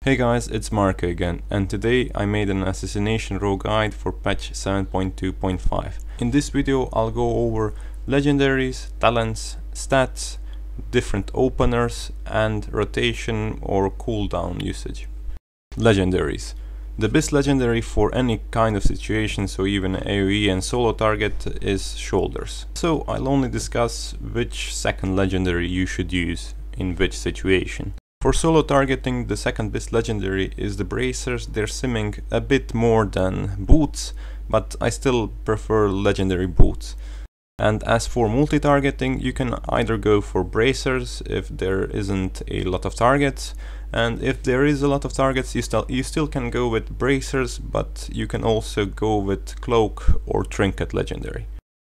Hey guys, it's Marco again, and today I made an Assassination Rogue guide for patch 7.2.5. In this video I'll go over legendaries, talents, stats, different openers, and rotation or cooldown usage. Legendaries. The best legendary for any kind of situation, so even AoE and solo target, is Shoulders. So I'll only discuss which second legendary you should use in which situation. For solo targeting, the second best legendary is the Bracers. They're simming a bit more than Boots, but I still prefer legendary Boots. And as for multi-targeting, you can either go for Bracers if there isn't a lot of targets, and if there is a lot of targets you still can go with Bracers, but you can also go with Cloak or Trinket legendary.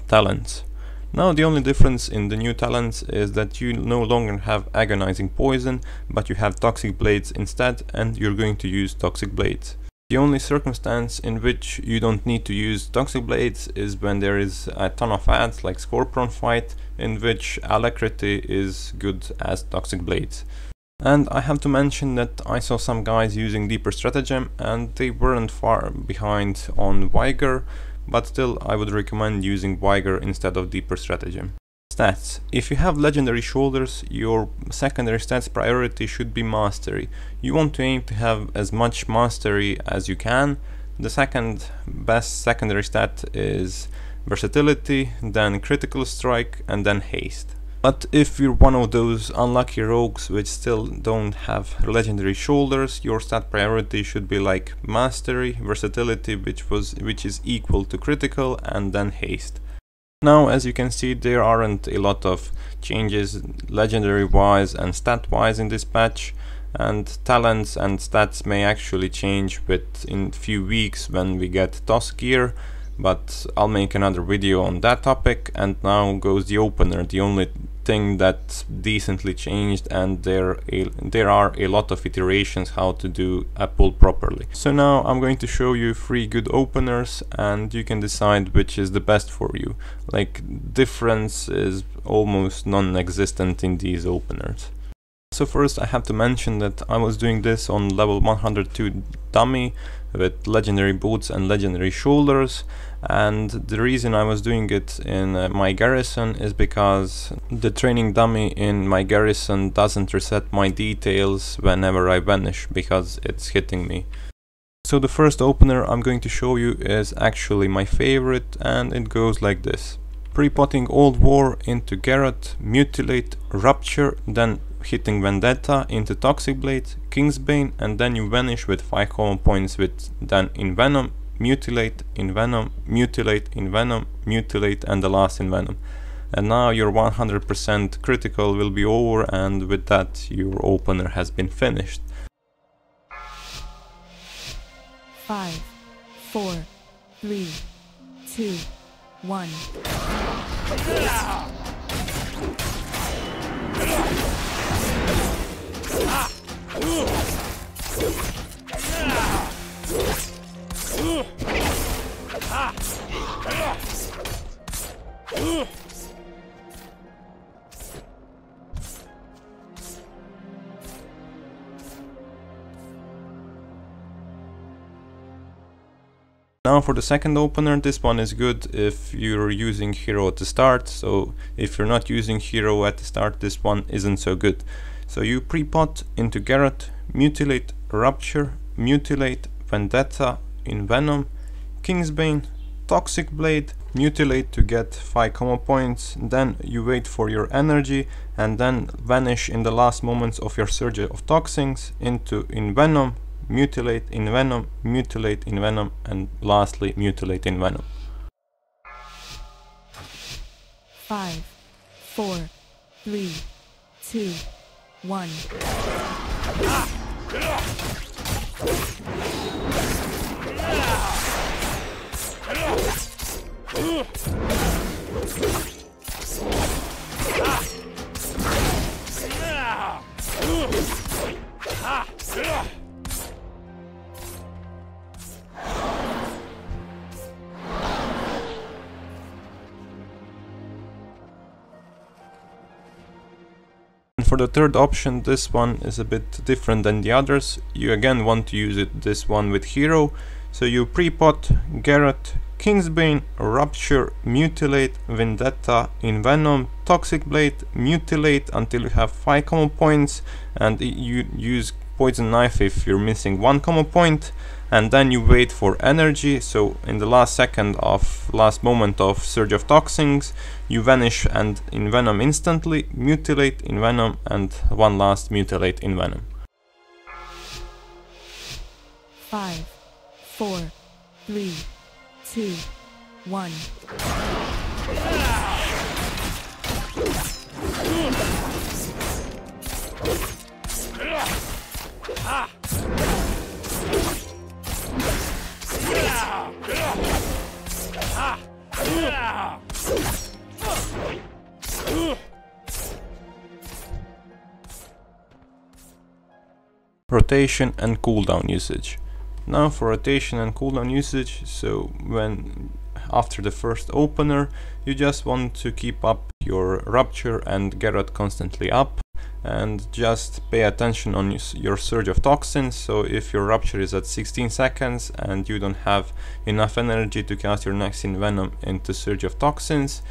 Talents. Now the only difference in the new talents is that you no longer have agonizing poison, but you have toxic blades instead, and you're going to use toxic blades. The only circumstance in which you don't need to use toxic blades is when there is a ton of ads like Scorpion fight, in which Alacrity is good as toxic blades. And I have to mention that I saw some guys using Deeper Stratagem and they weren't far behind on Vigor, but still I would recommend using Vigor instead of Deeper Stratagem. Stats. If you have legendary Shoulders, your secondary stats priority should be Mastery. You want to aim to have as much Mastery as you can. The second best secondary stat is Versatility, then Critical Strike, and then Haste. But if you're one of those unlucky rogues which still don't have legendary Shoulders, your stat priority should be like Mastery, Versatility, which is equal to Critical, and then Haste. Now, as you can see, there aren't a lot of changes legendary wise and stat wise in this patch, and talents and stats may actually change in few weeks when we get ToS gear, but I'll make another video on that topic. And now goes the opener, the only thing that's decently changed, and there are a lot of iterations how to do a pull properly. So now I'm going to show you 3 good openers and you can decide which is the best for you. Like, difference is almost non-existent in these openers. So first I have to mention that I was doing this on level 102 dummy with legendary boots and legendary shoulders, and the reason I was doing it in my garrison is because the training dummy in my garrison doesn't reset my details whenever I vanish because it's hitting me. So the first opener I'm going to show you is actually my favorite, and it goes like this. Pre-potting Old War into Garrot, Mutilate, Rupture, then hitting Vendetta into Toxic Blade, Kingsbane, and then you vanish with 5 common points with then Envenom, Mutilate, Envenom, Mutilate, Envenom, Mutilate, and the last Envenom. And now your 100% critical will be over, and with that your opener has been finished. 5, 4, 3, 2, 1. Now for the second opener, this one is good if you're using hero at the start, so if you're not using hero at the start, this one isn't so good. So you pre-pot into Garrot, Mutilate, Rupture, Mutilate, Vendetta, Envenom, Kingsbane, Toxic Blade, Mutilate to get 5 common points, then you wait for your energy and then vanish in the last moments of your Surge of Toxins into Envenom, Mutilate, Envenom, Mutilate, Envenom, and lastly Mutilate, Envenom. 5, 4, 3, 2, 1. for the third option, this one is a bit different than the others. You again want to use this one with hero. So you pre-pot Garrett, Kingsbane, Rupture, Mutilate, Vendetta, Envenom, Toxic Blade, Mutilate until you have 5 common points, and you use Poison Knife if you're missing 1 common point, and then you wait for energy. So in the last moment of Surge of Toxins, you vanish and Envenom instantly, Mutilate, Envenom, and one last Mutilate, Envenom. 5, 4, 3, 2, 1. Rotation and cooldown usage. Now for rotation and cooldown usage, so after the first opener, you just want to keep up your Rupture and Garrett constantly up, and just pay attention on your Surge of Toxins. So if your Rupture is at 16 seconds and you don't have enough energy to cast your next Envenom into Surge of Toxins,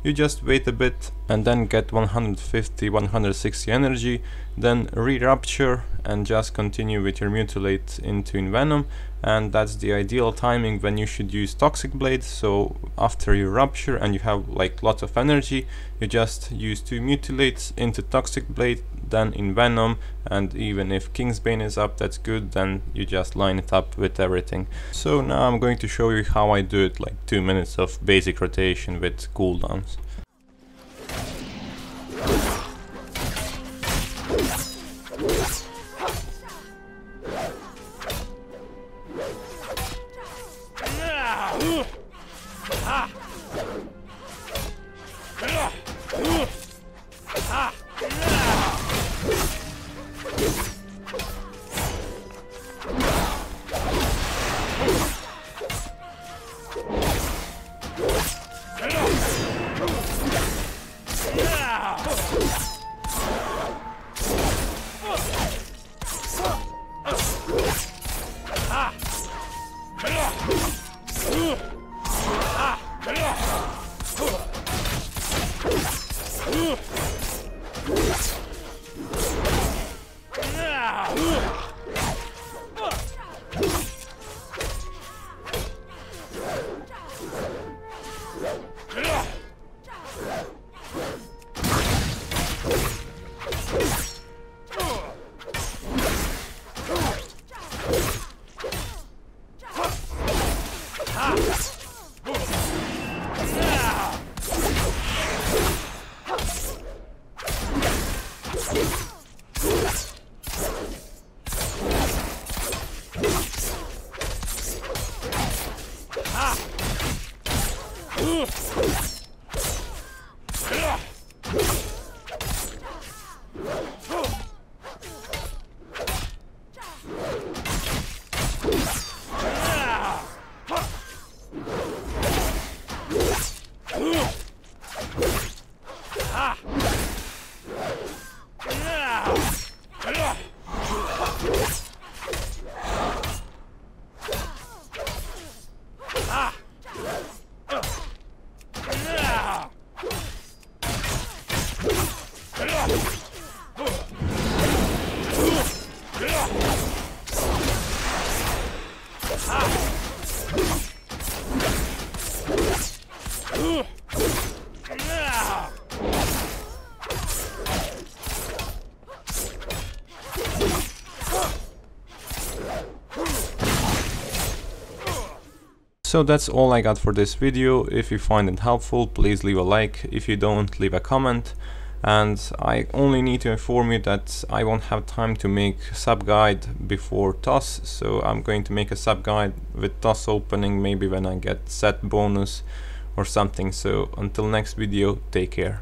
you just wait a bit and then get 150-160 energy, then re-Rupture and just continue with your Mutilate into Envenom, and that's the ideal timing when you should use Toxic Blade. So after you Rupture and you have like lots of energy, you just use 2 Mutilates into Toxic Blade, then Envenom, and even if Kingsbane is up, that's good, then you just line it up with everything. So now I'm going to show you how I do it, like 2 minutes of basic rotation with cooldowns. So that's all I got for this video. If you find it helpful, please leave a like. If you don't, leave a comment. And I only need to inform you that I won't have time to make sub guide before ToS, so I'm going to make a sub guide with ToS opening maybe when I get set bonus or something. So until next video, take care.